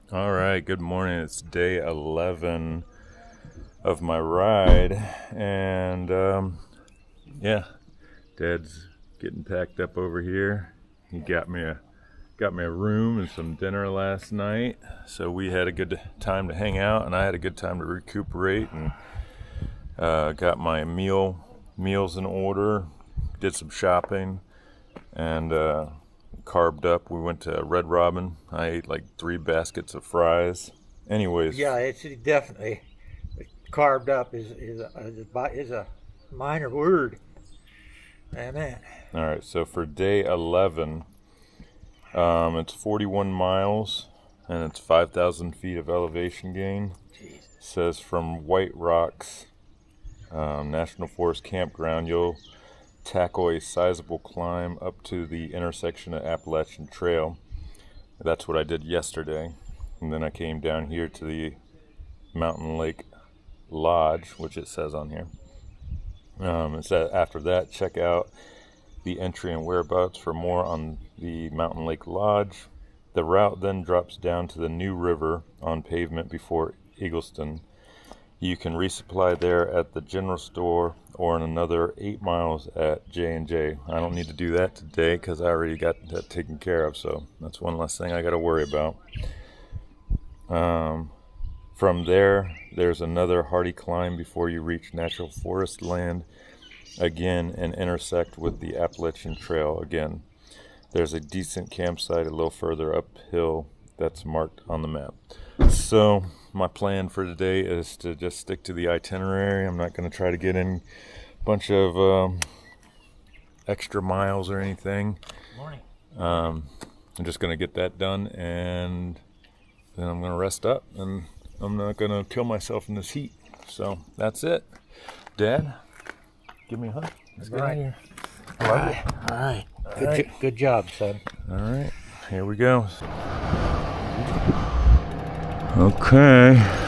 All right, good morning. It's day 11 of my ride, and yeah, Dad's getting packed up over here. He got me a room and some dinner last night, so we had a good time to hang out, and I had a good time to recuperate, and got my meals in order, did some shopping, and carved up. We went to Red Robin. I ate like 3 baskets of fries. Anyways, Yeah, it's definitely carved up is a minor word. Man. all right. So for day 11, it's 41 miles and it's 5,000 feet of elevation gain. Jesus. Says from White Rocks National Forest Campground, you'll tackle a sizable climb up to the intersection of Appalachian Trail. That's what I did yesterday. And then I came down here to the Mountain Lake Lodge, which it says on here. It said after that, check out the entry and whereabouts for more on the Mountain Lake Lodge. The route then drops down to the New River on pavement before Eagleston. You can resupply there at the general store or in another 8 miles at J&J. I don't need to do that today because I already got that taken care of, so that's one less thing I got to worry about. From there, there's another hardy climb before you reach natural forest land again and intersect with the Appalachian Trail again. There's a decent campsite a little further uphill that's marked on the map. So my plan for today is to just stick to the itinerary. I'm not going to try to get in a bunch of extra miles or anything. Morning. I'm just going to get that done, and then I'm going to rest up, and I'm not going to kill myself in this heat. So that's it. Dad, give me a hug. Let's get out of here. All right. Good job, son. All right, here we go. Okay.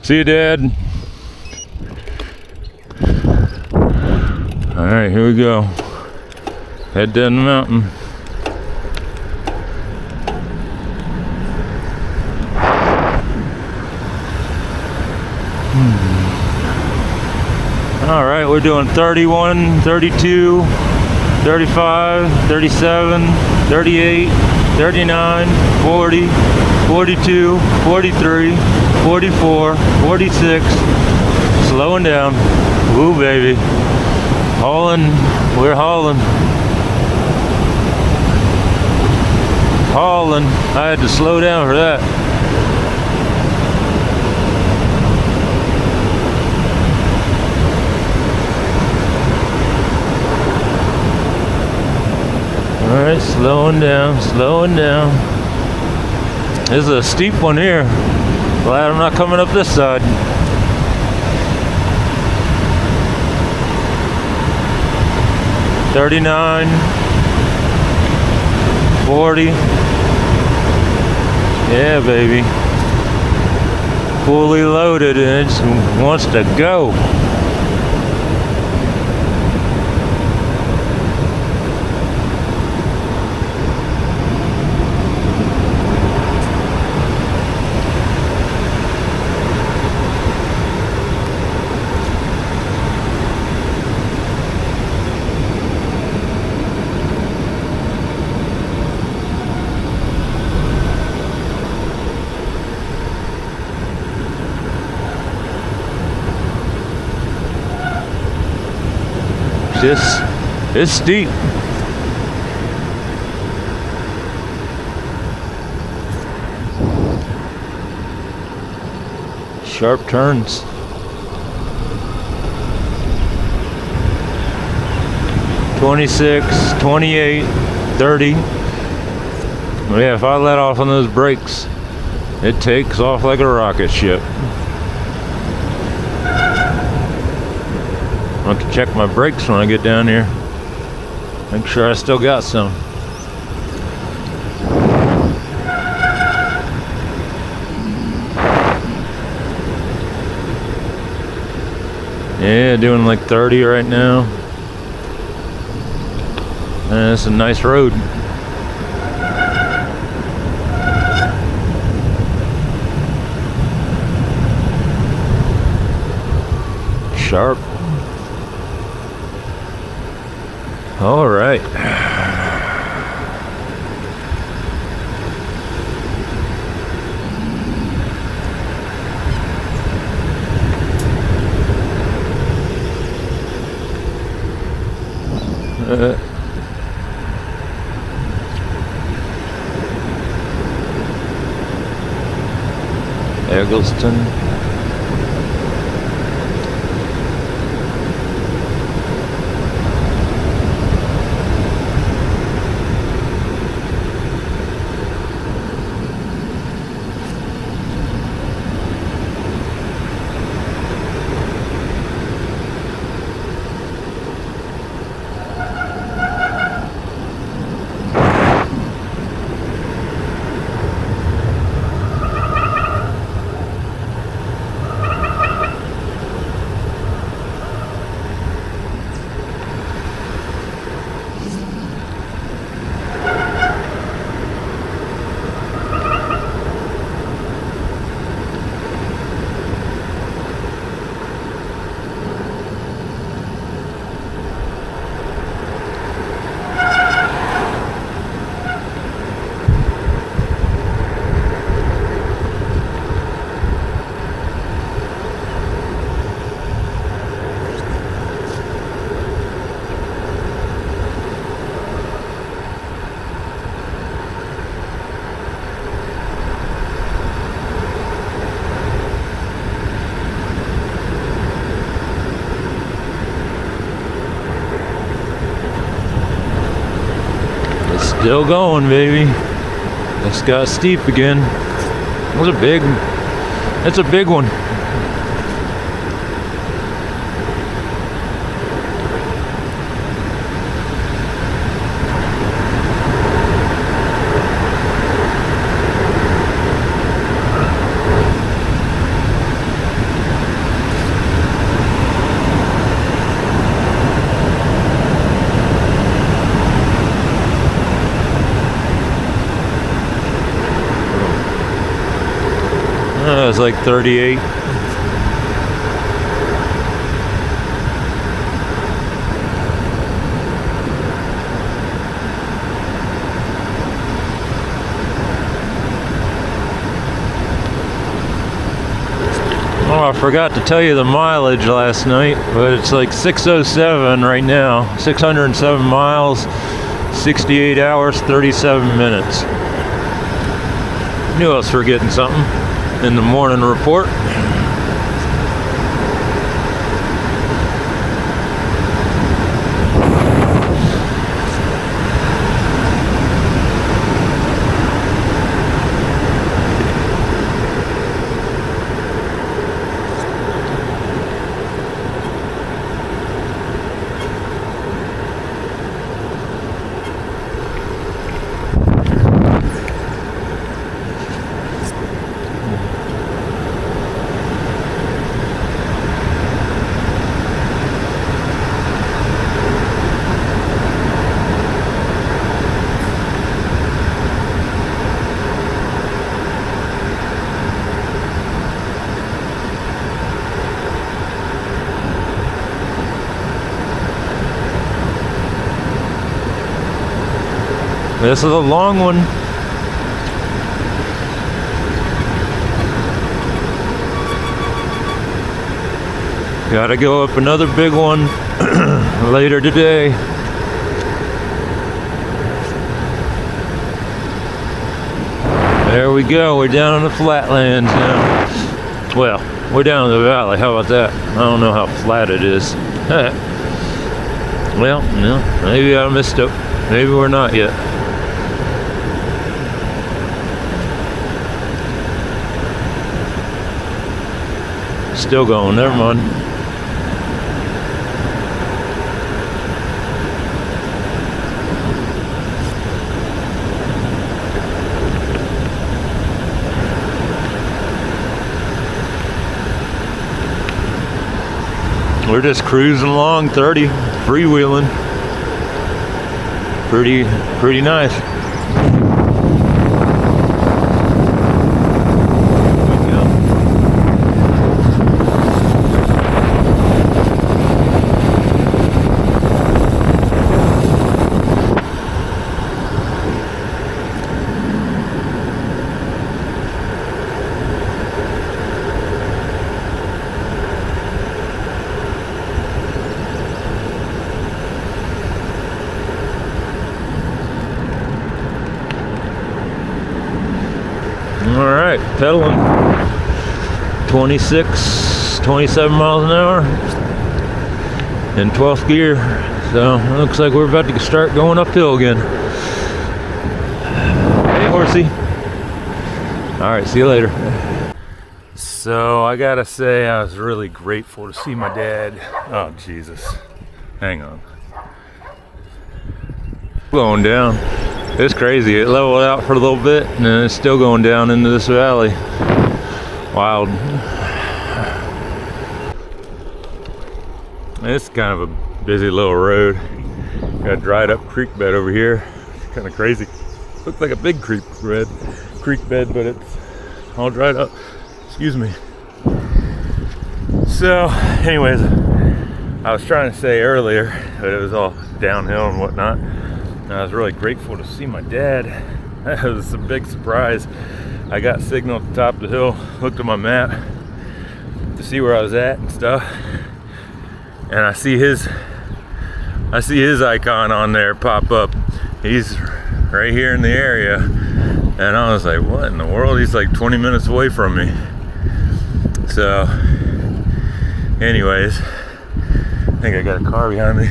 See you, Dad. All right, here we go. Head down the mountain. All right, we're doing 31, 32, 35, 37, 38, 39, 40, 42, 43, 44, 46. Slowing down. Woo, baby. Hauling. We're hauling. Hauling. I had to slow down for that. All right, slowing down, slowing down. This is a steep one here. Glad I'm not coming up this side. $39, 40. Yeah, baby. Fully loaded and it just wants to go. It's steep. Sharp turns. $26, 28, 30. Yeah, if I let off on those brakes, It takes off like a rocket ship. I have to check my brakes when I get down here. Make sure I still got some. Yeah, doing like 30 right now. And it's a nice road. Sharp. All right. Eggleston. Still going, baby. It's got steep again. It's a big one. It's like 38. Oh, I forgot to tell you the mileage last night, but it's like 607 right now. 607 miles, 68 hours, 37 minutes. Knew I was forgetting something in the morning report. This is a long one. Gotta go up another big one later today. There we go, we're down in the flatlands now. Well, we're down in the valley, how about that? I don't know how flat it is. Well, no, maybe I missed it. Maybe we're not yet. Still going, never mind. We're just cruising along, 30, freewheeling. Pretty nice. Alright, pedaling 27 miles an hour in 12th gear. So it looks like we're about to start going uphill again. Hey, horsey. Alright, see you later. So I gotta say, I was really grateful to see my dad. Oh, Jesus. Hang on. Going down. It's crazy. It leveled out for a little bit and then it's still going down into this valley. Wild. It's kind of a busy little road. Got a dried up creek bed over here. It's kind of crazy. Looks like a big creek bed, but it's all dried up. Excuse me. So, anyways, I was trying to say earlier that it was all downhill and whatnot. And I was really grateful to see my dad. That was a big surprise. I got signal at the top of the hill, looked at my map to see where I was at and stuff. And I see his icon on there pop up. He's right here in the area. And I was like, what in the world? He's like 20 minutes away from me. So, anyways, I think I got a car behind me.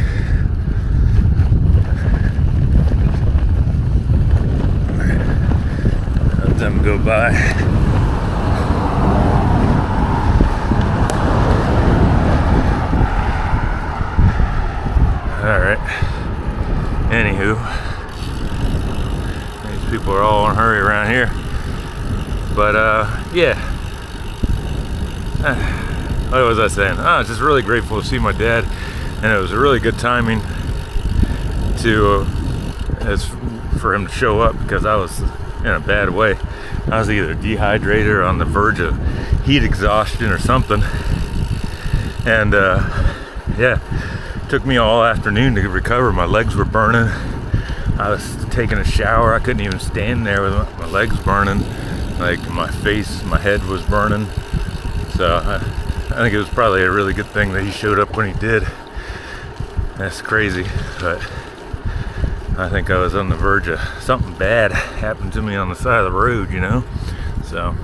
Let them go by. Alright. Anywho, these people are all in a hurry around here. But yeah. What was I saying? I was just really grateful to see my dad, and it was a really good timing for him to show up, because I was in a bad way. I was either dehydrated or on the verge of heat exhaustion or something. And yeah, it took me all afternoon to recover. My legs were burning. I was taking a shower. I couldn't even stand there with my legs burning. Like my face, my head was burning. So I think it was probably a really good thing that he showed up when he did. That's crazy, but I think I was on the verge of something bad happened to me on the side of the road, you know? So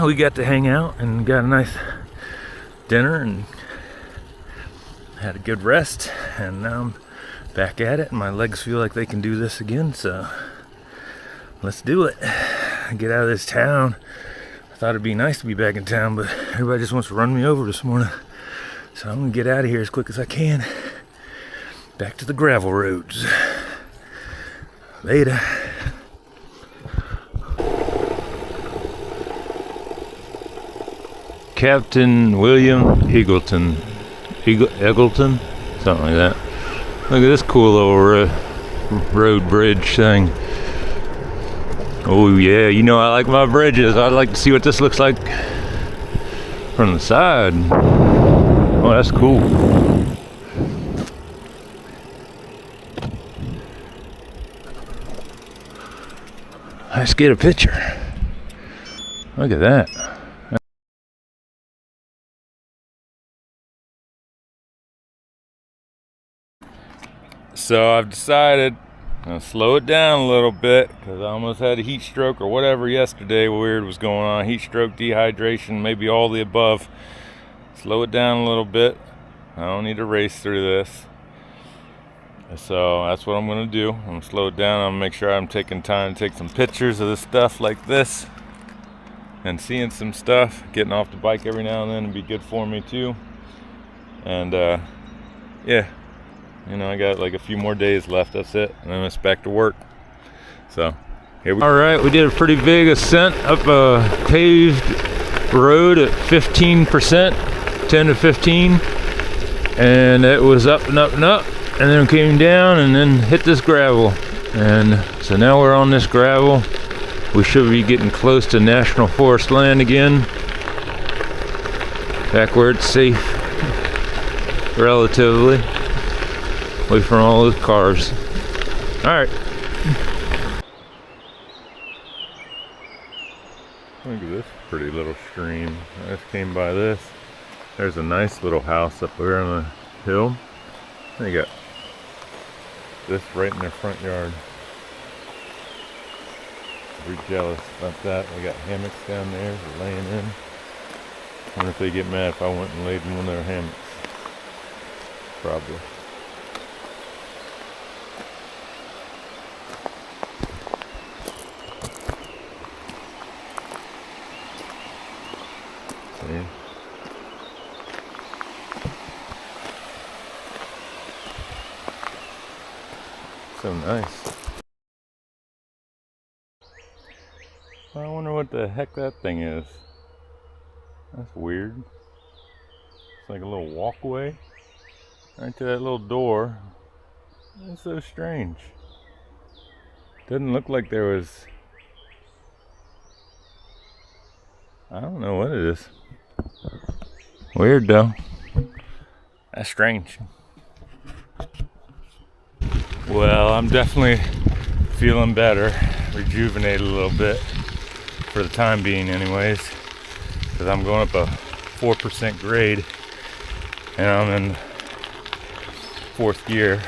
we got to hang out and got a nice dinner and had a good rest, and now I'm back at it and my legs feel like they can do this again, so let's do it. Get out of this town. I thought it'd be nice to be back in town, but everybody just wants to run me over this morning. So I'm gonna get out of here as quick as I can. Back to the gravel roads. Later. Captain William Eagleton. Eagleton? Something like that. Look at this cool little road bridge thing. Oh yeah, you know I like my bridges. I'd like to see what this looks like from the side. Oh, that's cool. Let's get a picture. Look at that. So I've decided I'm gonna slow it down a little bit, because I almost had a heat stroke or whatever yesterday. Weird was going on. Heat stroke, dehydration, maybe all the above. Slow it down a little bit. I don't need to race through this. So that's what I'm gonna do. I'm gonna slow it down. I'm gonna make sure I'm taking time to take some pictures of this stuff like this. and seeing some stuff. Getting off the bike every now and then would be good for me too. And yeah, you know, I got like a few more days left, that's it, and then it's back to work. So here we go. All right, we did a pretty big ascent up a paved road at 15%, 10 to 15, and it was up and up and up, and then came down and then hit this gravel. And so now we're on this gravel. We should be getting close to National Forest land again, back where it's safe, relatively, away from all those cars. All right. Look at this pretty little stream. I just came by this. There's a nice little house up there on the hill. They got this right in their front yard. Pretty jealous about that. They got hammocks down there for laying in. Wonder if they get mad if I went and laid in one of their hammocks. Probably. See? So nice. I wonder what the heck that thing is. That's weird. It's like a little walkway right to that little door. That's so strange. Doesn't look like there was... I don't know what it is. Weird though. That's strange. Well, I'm definitely feeling better, rejuvenated a little bit for the time being anyways, because I'm going up a 4% grade and I'm in 4th gear,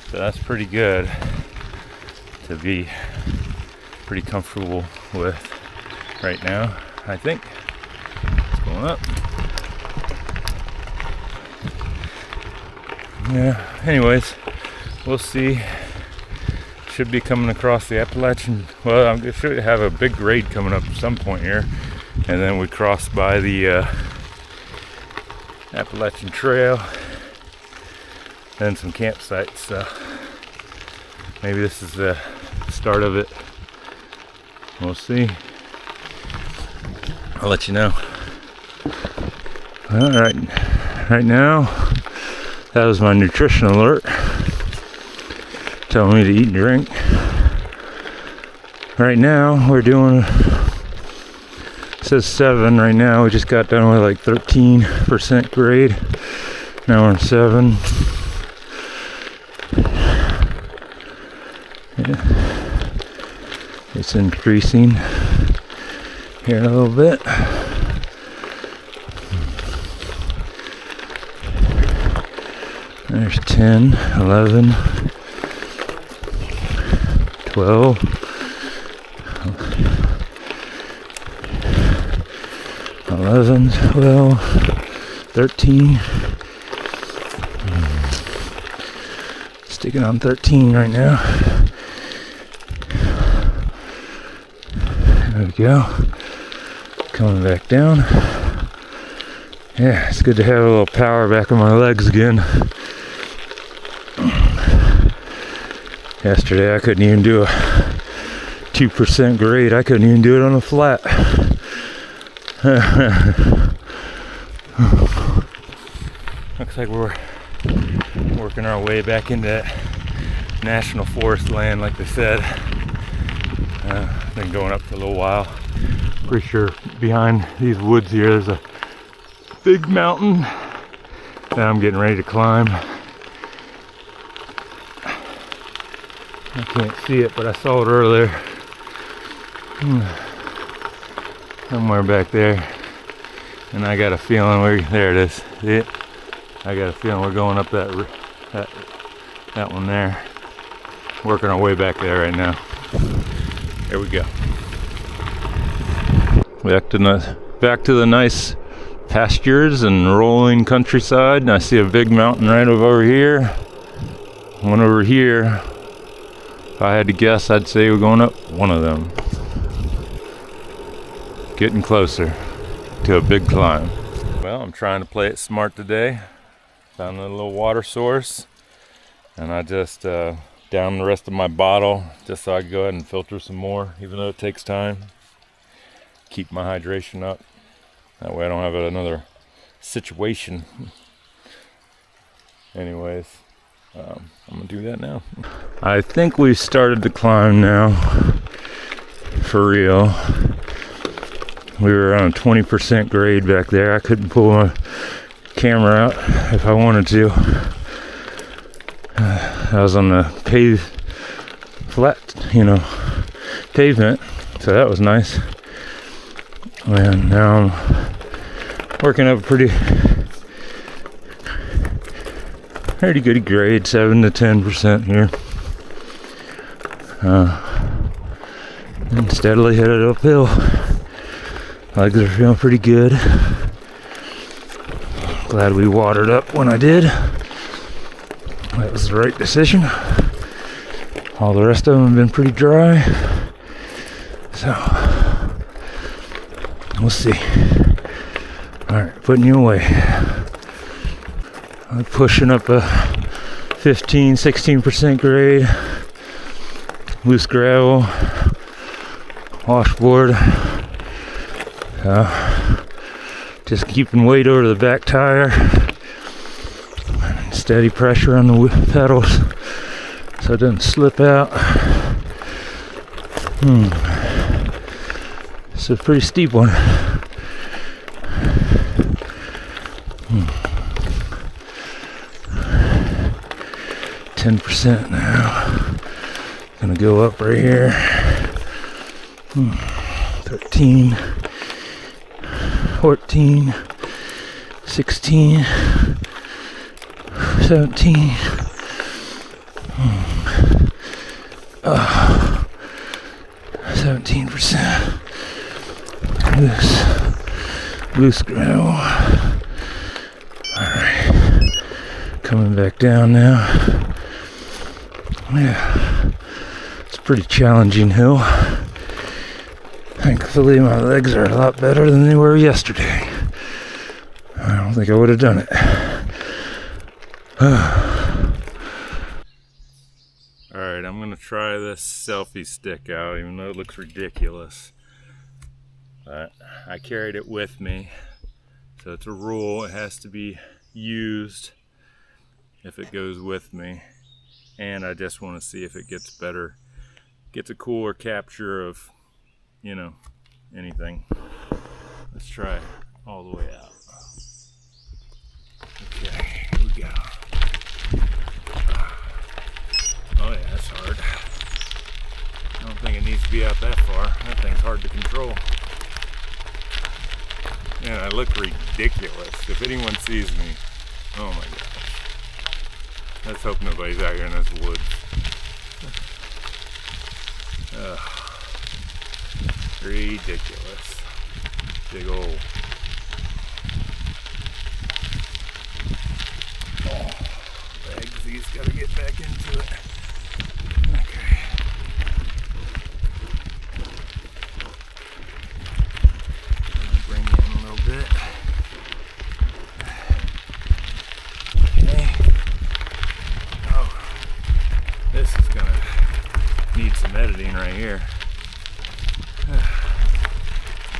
so that's pretty good to be pretty comfortable with right now. I think it's going up. Yeah, anyways, we'll see. Should be coming across the Appalachian. Well, I should have a big grade coming up at some point here, and then we cross by the Appalachian Trail and some campsites. So maybe this is the start of it. We'll see. I'll let you know. All right, right now that was my nutrition alert, telling me to eat and drink. Right now we're doing, it says 7 right now. We just got done with like 13% grade. Now we're in 7. Yeah. It's increasing here a little bit. There's 10, 11, 12, 11, 12, 13. Sticking on 13 right now. There we go. Coming back down. Yeah, it's good to have a little power back in my legs again. Yesterday I couldn't even do a 2% grade. I couldn't even do it on a flat. Looks like we're working our way back into that National Forest land, like they said. Been going up for a little while. Pretty sure behind these woods here there's a big mountain that I'm getting ready to climb. I can't see it, but I saw it earlier. Somewhere back there. And I got a feeling there it is. See it? I got a feeling we're going up that one there. Working our way back there right now. Here we go. Back to the nice pastures and rolling countryside. And I see a big mountain right over here. One over here. If I had to guess, I'd say we're going up one of them. Getting closer to a big climb. Well, I'm trying to play it smart today. Found a little water source, and I just downed the rest of my bottle just so I could go ahead and filter some more, even though it takes time. Keep my hydration up. That way I don't have another situation. Anyways, I'm gonna do that now. I think we've started to climb now, for real. We were on a 20% grade back there. I couldn't pull my camera out if I wanted to. I was on the flat, pavement, so that was nice. And now I'm working up a pretty good grade, 7 to 10% here. And steadily headed uphill. Legs are feeling pretty good. Glad we watered up when I did. That was the right decision. All the rest of them have been pretty dry. So, we'll see. Alright, putting you away. I'm pushing up a 15-16% grade. Loose gravel. Washboard. Just keeping weight over the back tire. Steady pressure on the pedals so it doesn't slip out. It's a pretty steep one. 10% now. Gonna go up right here. 13, 14, 16, 17. 17%. Loose gravel. Alright. Coming back down now. Yeah. It's a pretty challenging hill. Thankfully my legs are a lot better than they were yesterday. I don't think I would have done it. Alright, I'm gonna try this selfie stick out, even though it looks ridiculous. But I carried it with me, so it's a rule. It has to be used if it goes with me. And I just want to see if it gets better, gets a cooler capture of, anything. Let's try it all the way out. Okay, here we go. Oh yeah, that's hard. I don't think it needs to be out that far. That thing's hard to control. Man, I look ridiculous. If anyone sees me, oh my gosh. Let's hope nobody's out here in this woods. Ridiculous. Big old. Legs, these gotta get back into it. Okay. Bring it in a little bit. Okay. Oh, this is gonna need some editing right here.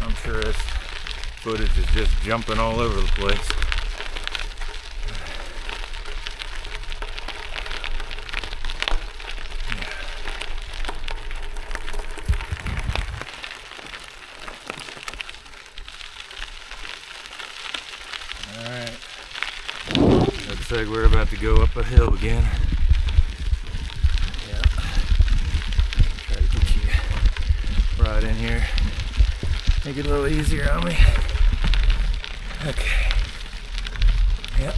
I'm sure this footage is just jumping all over the place. Alright, looks like we're about to go up a hill again. Yeah. Try to get you right in here. Make it a little easier on me. Okay. Yep.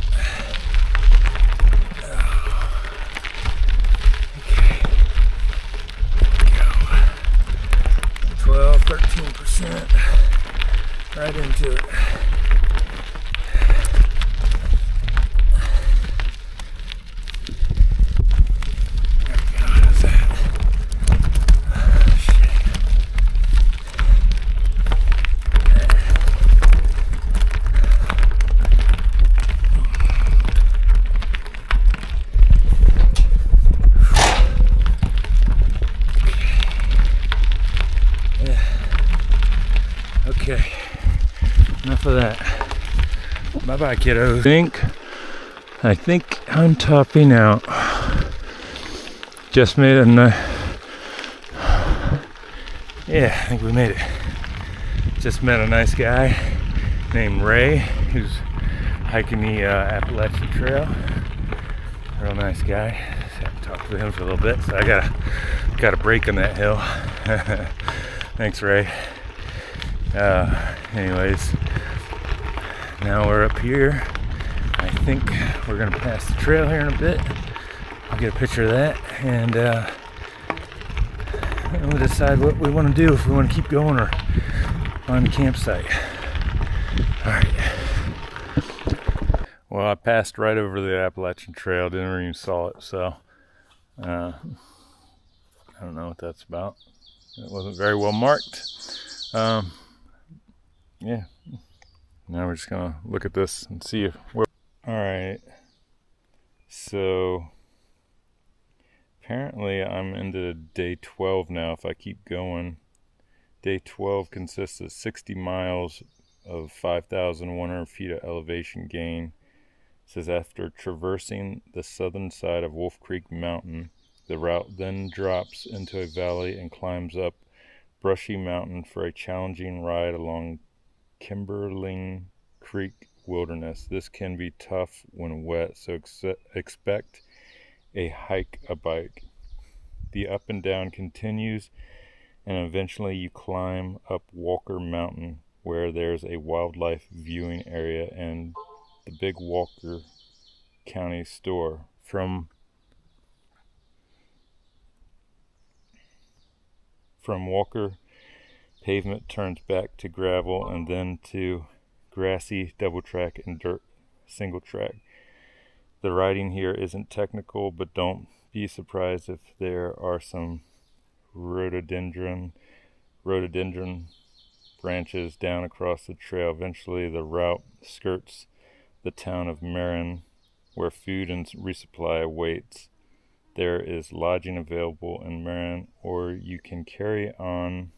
Okay. Go. 12, 13%. Right into it. of that. Bye-bye, kiddos. I think I'm topping out. Just made a yeah, I think we made it. Just met a nice guy named Ray, who's hiking the Appalachian Trail. Real nice guy. Just had to talk to him for a little bit, so I got a break on that hill. Thanks, Ray. Anyways, now we're up here. I think we're gonna pass the trail here in a bit. I'll get a picture of that, and we'll decide what we want to do, if we want to keep going or find a campsite. All right. Well, I passed right over the Appalachian Trail, didn't even saw it, so I don't know what that's about. It wasn't very well marked. Yeah. Now we're just gonna look at this and see if we're all right. So apparently I'm into day 12 now if I keep going. Day 12 consists of 60 miles of 5,100 feet of elevation gain. It says after traversing the southern side of Wolf Creek Mountain, the route then drops into a valley and climbs up Brushy Mountain for a challenging ride along Kimberling Creek Wilderness. This can be tough when wet, so expect a hike, a bike. The up and down continues, and eventually you climb up Walker Mountain, where there's a wildlife viewing area and the big Walker County store. From Walker, pavement turns back to gravel and then to grassy double track and dirt single track. The riding here isn't technical, but don't be surprised if there are some rhododendron branches down across the trail. Eventually the route skirts the town of Marin, where food and resupply awaits. There is lodging available in Marin, or you can carry on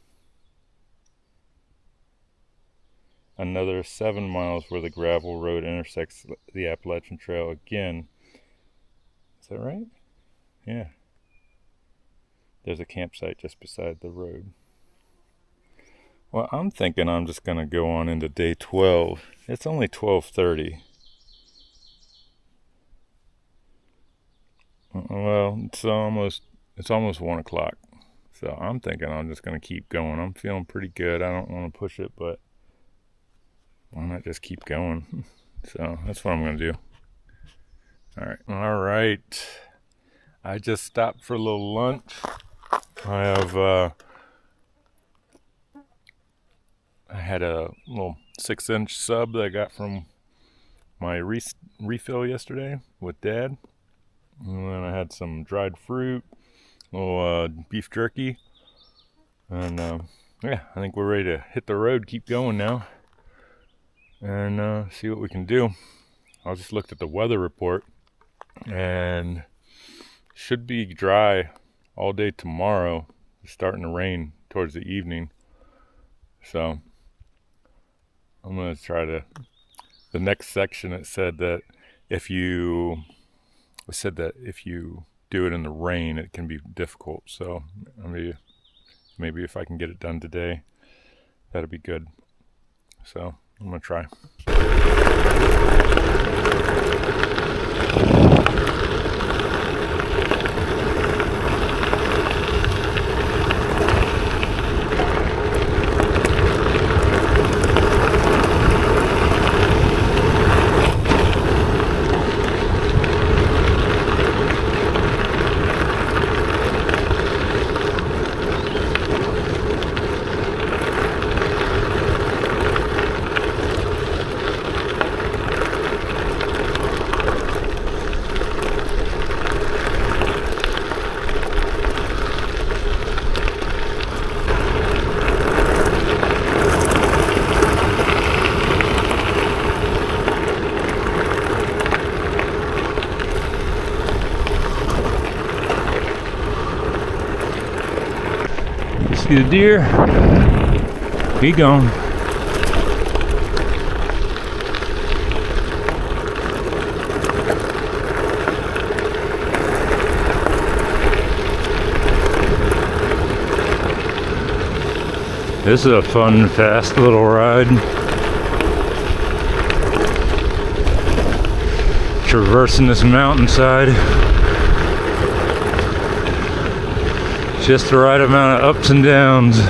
another 7 miles where the gravel road intersects the Appalachian Trail again. Is that right? Yeah. There's a campsite just beside the road. Well, I'm thinking I'm just going to go on into day 12. It's only 12:30. Well, it's almost 1 o'clock. So I'm thinking I'm just going to keep going. I'm feeling pretty good. I don't want to push it, but why not just keep going? So that's what I'm going to do. All right. I just stopped for a little lunch. I had a little 6-inch sub that I got from my refill yesterday with Dad. And then I had some dried fruit, a little beef jerky. And yeah, I think we're ready to hit the road, keep going now, and see what we can do. I just looked at the weather report, and should be dry all day tomorrow. It's starting to rain towards the evening. So I'm going to try to, the next section it said that if you do it in the rain, it can be difficult. So maybe if I can get it done today, that'll be good. So I'm going to try. See the deer? He gone. This is a fun, fast little ride. Traversing this mountainside. Just the right amount of ups and downs.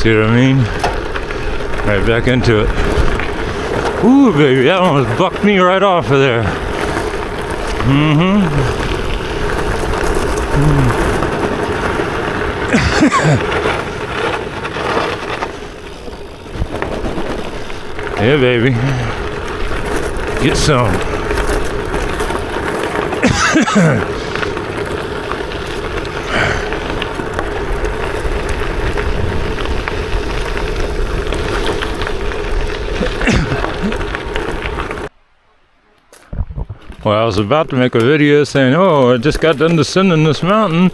See what I mean? Right back into it. Ooh, baby, that almost bucked me right off of there. Yeah, baby. Get some. Well, I was about to make a video saying, oh, I just got done descending this mountain.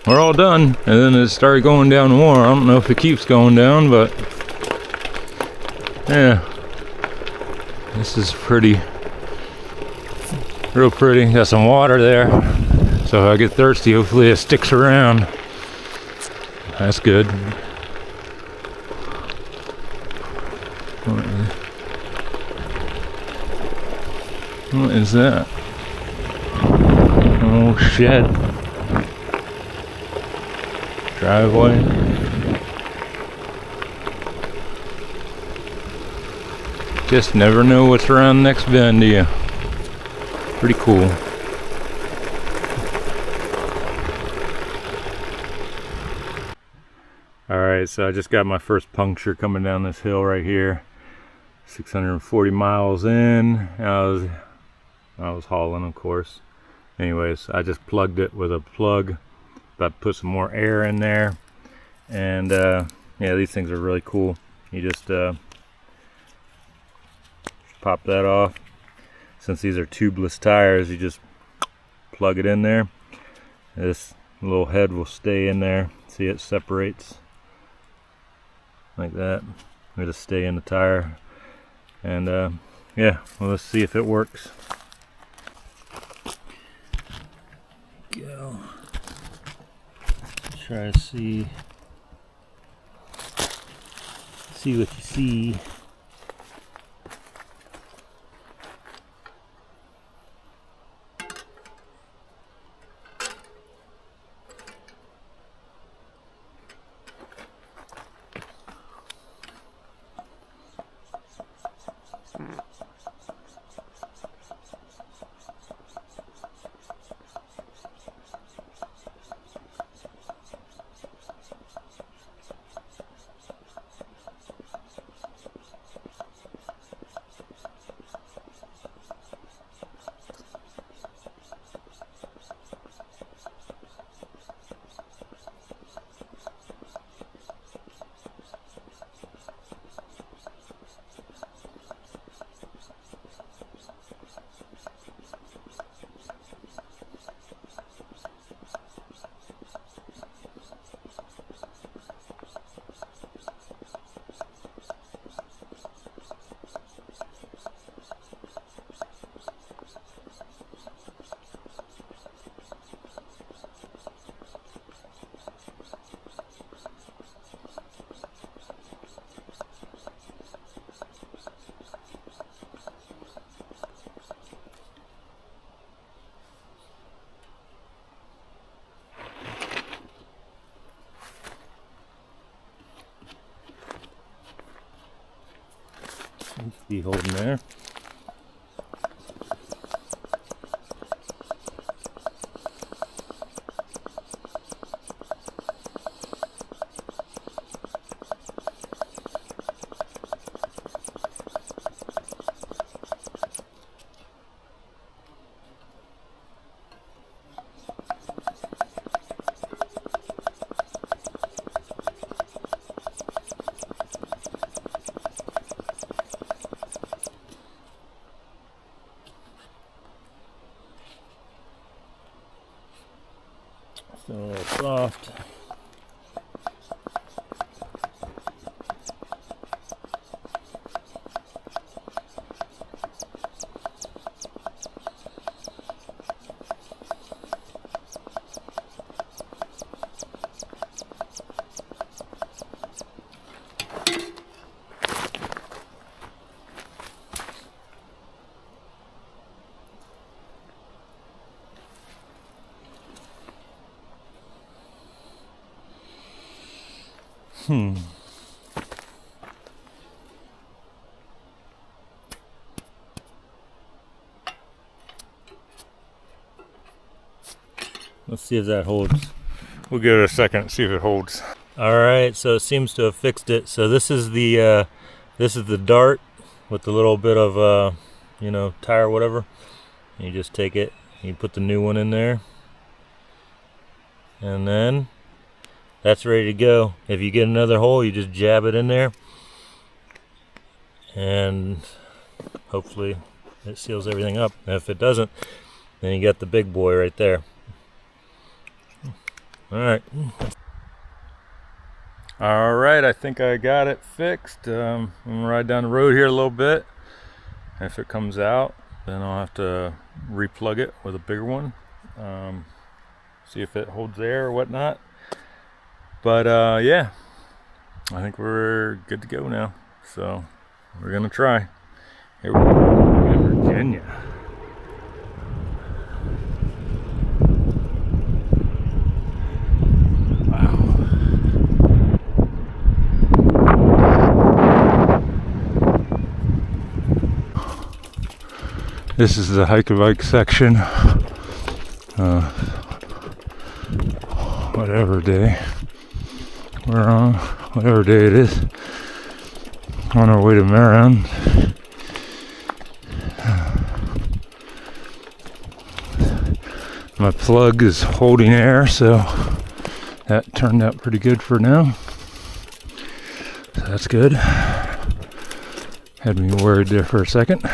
We're all done. And then it started going down more. I don't know if it keeps going down, but yeah. This is pretty, real pretty. Got some water there. So if I get thirsty, hopefully it sticks around. That's good. What is that? Oh, shed. Driveway. Just never know what's around the next bend, do you? Pretty cool. Alright, so I just got my first puncture coming down this hill right here. 640 miles in. I was hauling, of course. Anyways, I just plugged it with a plug. About to put some more air in there. And yeah, these things are really cool. You just pop that off. Since these are tubeless tires, you just plug it in there. This little head will stay in there. See, it separates like that. It'll stay in the tire. And yeah, well, let's see if it works. Go. Try to see what you see. Be holding there. soft. Let's see if that holds. We'll give it a second, see if it holds. All right, so it seems to have fixed it. So this is the dart with the little bit of you know, tire, whatever. And you just take it, you put the new one in there, and then that's ready to go. If you get another hole, you just jab it in there, and hopefully it seals everything up. And if it doesn't, then you got the big boy right there. All right, I think I got it fixed. I'm gonna ride down the road here a little bit. If it comes out, then I'll have to replug it with a bigger one. See if it holds air or whatnot. But yeah, I think we're good to go now. So we're gonna try. Here we go. In Virginia. This is the hike and bike section. Whatever day we're on, whatever day it is, on our way to Marion. My plug is holding air, so that turned out pretty good for now. So that's good. Had me worried there for a second.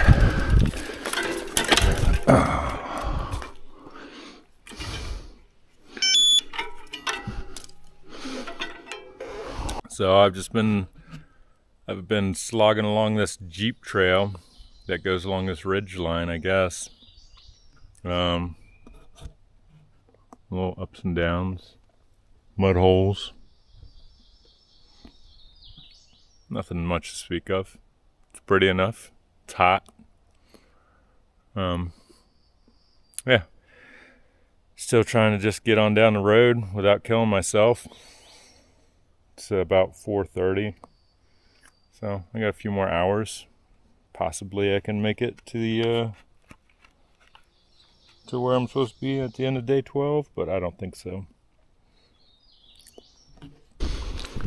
So I've been slogging along this Jeep trail that goes along this ridge line, I guess. Little ups and downs, mud holes. Nothing much to speak of. It's pretty enough. It's hot. Yeah. Still trying to just get on down the road without killing myself. It's about 4:30, so I got a few more hours. Possibly I can make it to the to where I'm supposed to be at the end of day 12, but I don't think so.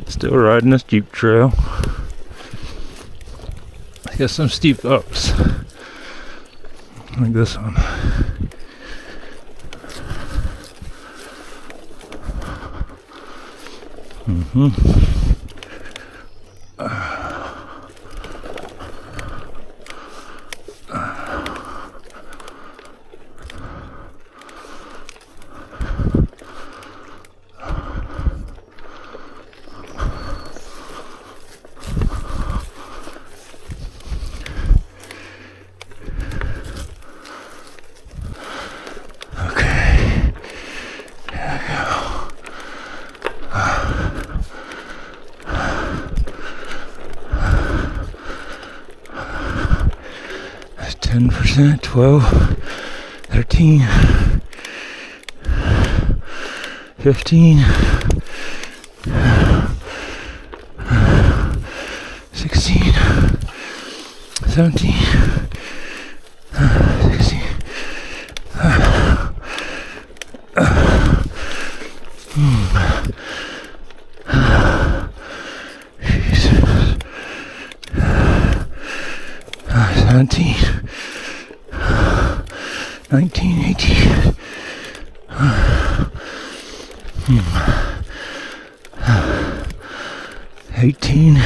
Still riding this Jeep trail. I got some steep ups, like this one. Okay. 10%, 12, 13, 15, 16, 17, 16. Jesus. 17, 19, 18, 18,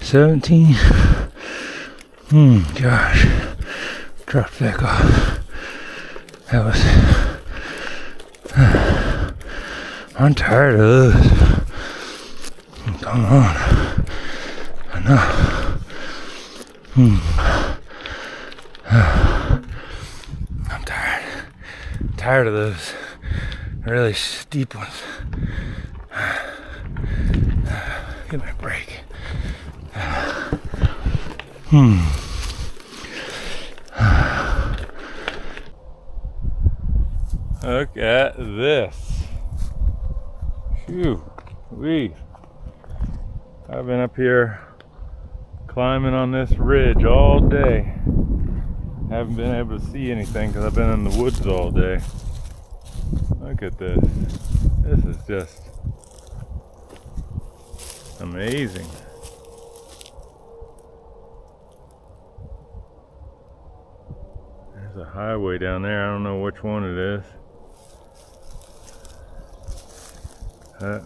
17, gosh, dropped back off. That was I'm tired of this. Come on. Enough. I'm tired. Tired of those really steep ones. Give me a break. Look at this. Phew. I've been up here climbing on this ridge all day. Haven't been able to see anything because I've been in the woods all day. Look at this. This is just amazing. There's a highway down there. I don't know which one it is.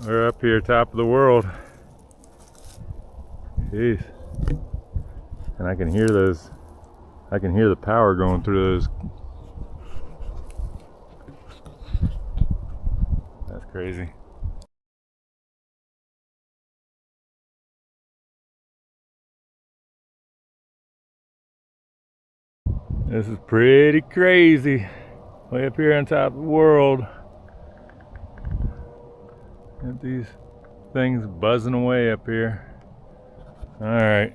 We're up here, top of the world. Jeez. And I can hear those. I can hear the power going through those. That's crazy. This is pretty crazy. Way up here on top of the world. Got these things buzzing away up here. Alright.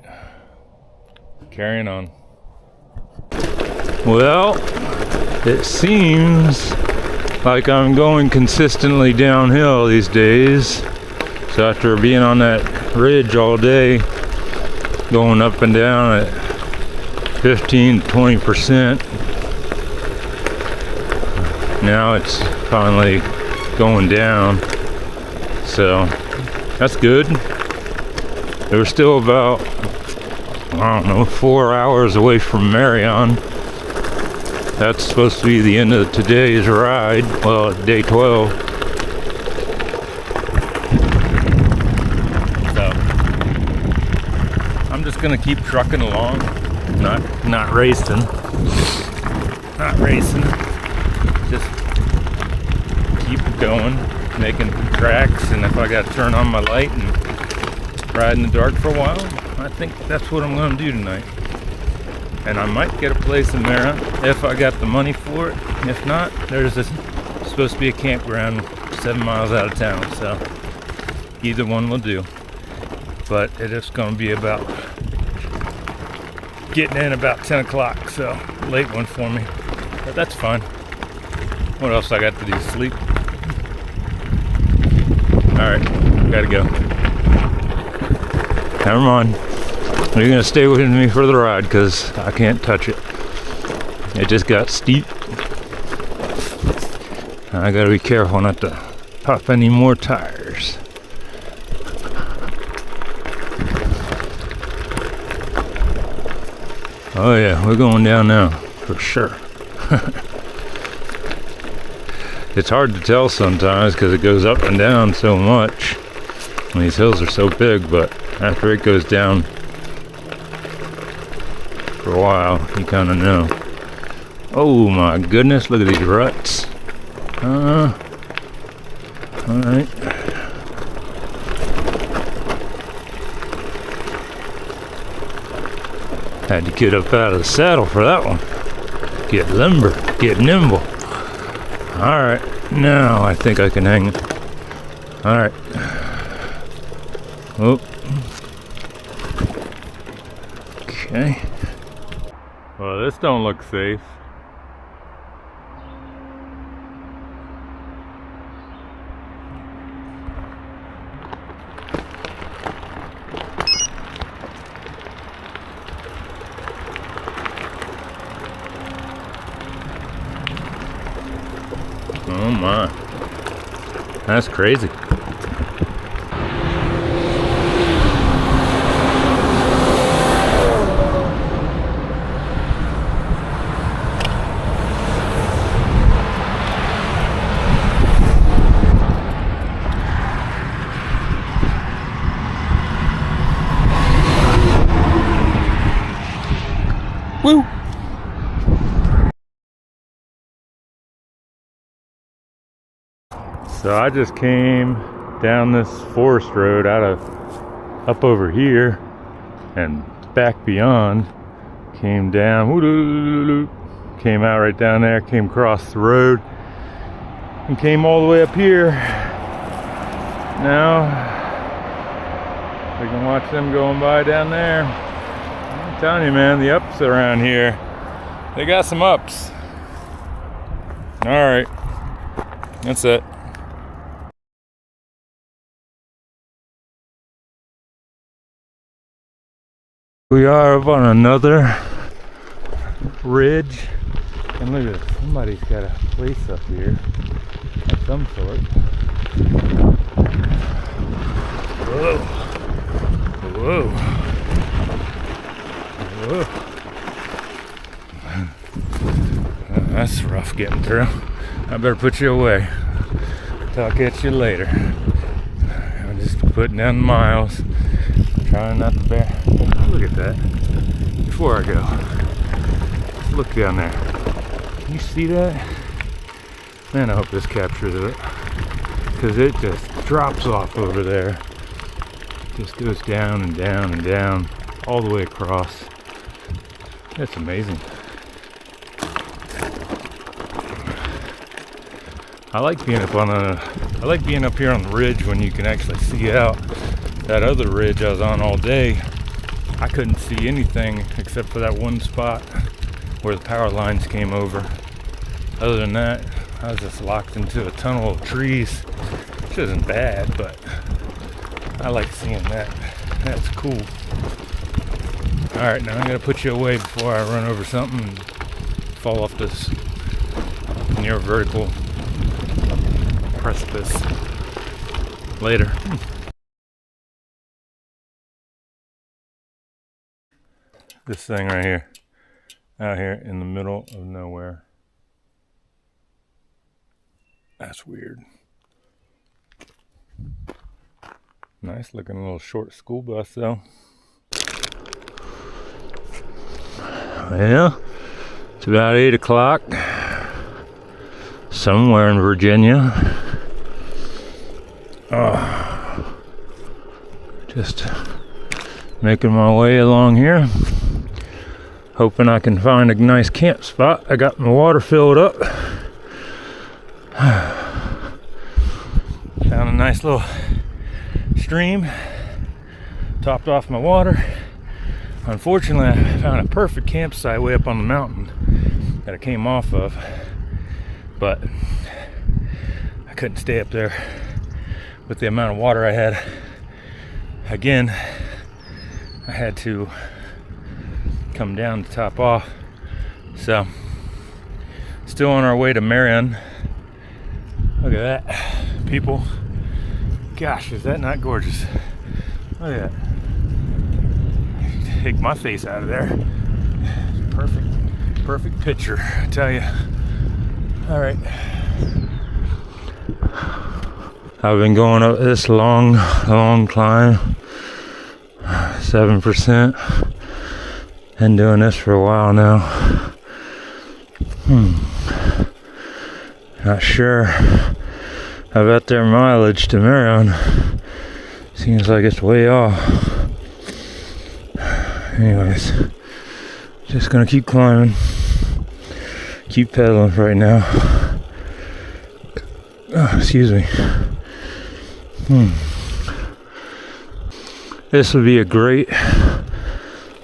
Carrying on. Well, it seems like I'm going consistently downhill these days. So after being on that ridge all day, going up and down at 15 to 20%, now it's finally going down. So that's good. We're still about, I don't know, 4 hours away from Marion. That's supposed to be the end of today's ride. Well, day 12. So I'm just gonna keep trucking along, not racing. Not racing. Just keep going, making tracks, and if I gotta turn on my light and ride in the dark for a while, I think that's what I'm gonna do tonight. And I might get a place in Marion if I got the money for it. If not, there's supposed to be a campground 7 miles out of town, so either one will do. But it is gonna be about getting in about 10 o'clock, so late one for me. But that's fine. What else I got to do? Sleep? Alright, gotta go. Never mind. You're gonna stay with me for the ride because I can't touch it. It just got steep. I gotta be careful not to pop any more tires. Oh yeah, we're going down now for sure. It's hard to tell sometimes because it goes up and down so much. And these hills are so big, but after it goes down for a while, you kind of know. Oh my goodness, look at these ruts. Alright. Had to get up out of the saddle for that one. Get limber, get nimble. Alright, now I think I can hang it. Alright. Oh. Okay. Well, this don't look safe. Oh my. That's crazy. Woo! So I just came down this forest road up over here and back beyond, came down, came out right down there, came across the road and came all the way up here. Now we can watch them going by down there. I'm telling you, man, the ups around here, they got some ups. All right, that's it. We are up on another ridge, and look at this, somebody's got a place up here of some sort. Whoa. Whoa. Whoa. That's rough getting through. I better put you away. Talk at you later. I'm just putting down miles. Trying not to bear. Look at that. Before I go, just look down there. Can you see that? Man, I hope this captures it. Because it just drops off over there. Just goes down and down and down. All the way across. That's amazing. I like being up here on the ridge when you can actually see out. That other ridge I was on all day, I couldn't see anything except for that one spot where the power lines came over. Other than that, I was just locked into a tunnel of trees, which isn't bad, but I like seeing that. That's cool. All right, now I'm gonna put you away before I run over something and fall off this near vertical precipice. Later. This thing right here, out here in the middle of nowhere. That's weird. Nice looking little short school bus though. Well, it's about 8 o'clock somewhere in Virginia. Just making my way along here. Hoping I can find a nice camp spot. I got my water filled up. Found a nice little stream. Topped off my water. Unfortunately, I found a perfect campsite way up on the mountain that I came off of. But I couldn't stay up there with the amount of water I had. Again, I had to come down to top off. So still on our way to Marion. Look at that, people. Gosh, is that not gorgeous? Look at that. Take my face out of there. Perfect picture, I tell you. All right, I've been going up this long climb, 7%. Been doing this for a while now. Not sure about their mileage to Marion. Seems like it's way off. Anyways, just gonna keep climbing, keep pedaling for right now. Oh, excuse me. This would be a great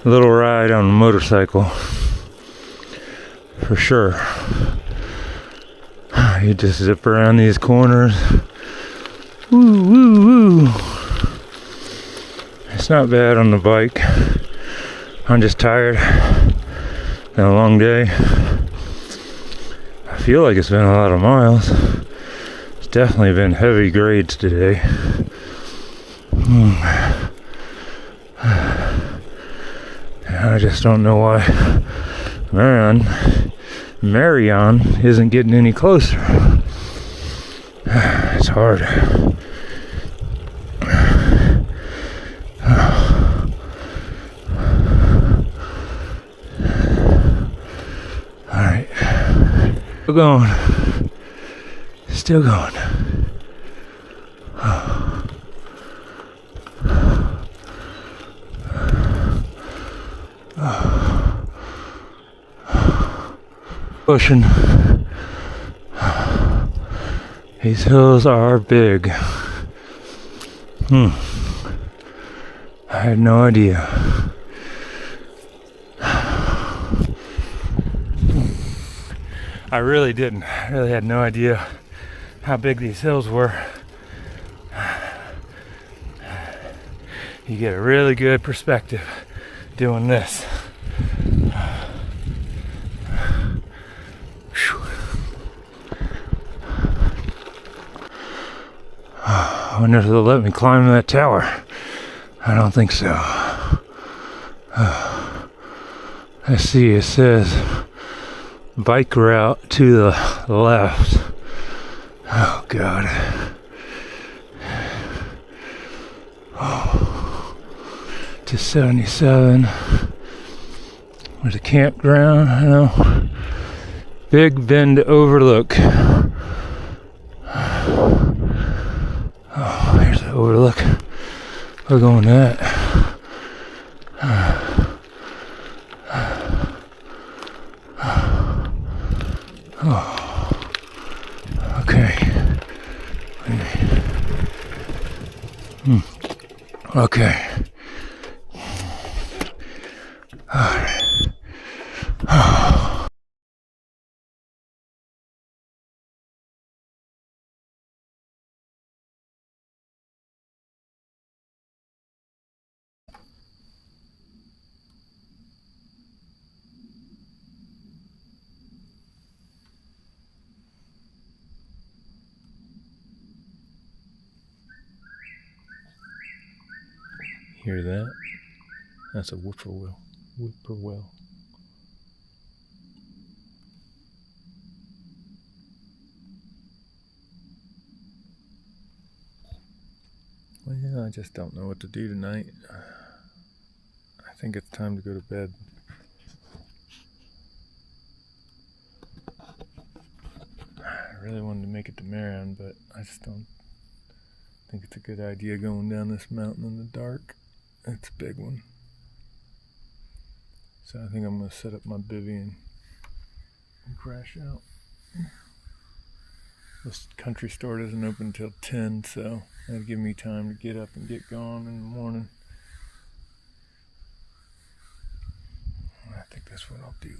little ride on a motorcycle for sure. You just zip around these corners. Woo, woo, woo. It's not bad on the bike. I'm just tired. Been a long day. I feel like it's been a lot of miles. It's definitely been heavy grades today. I just don't know why Marion isn't getting any closer. It's hard. All right, still going. Pushing. These hills are big. I had no idea. I really didn't. I really had no idea how big these hills were. You get a really good perspective doing this. I wonder if they'll let me climb that tower. I don't think so. Let's see, it says bike route to the left. Oh God. To 77. There's a campground, I know. Big Bend Overlook. Oh, here's the overlook. Look on that. Oh. Okay. Okay. Hear that? That's a whippoorwill. Whippoorwill. Well, yeah, I just don't know what to do tonight. I think it's time to go to bed. I really wanted to make it to Marion, but I just don't think it's a good idea going down this mountain in the dark. It's a big one. So I think I'm going to set up my bivvy and crash out. This country store doesn't open until 10, so that'll give me time to get up and get going in the morning. I think that's what I'll do.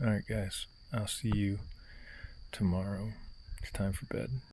Alright guys, I'll see you tomorrow. It's time for bed.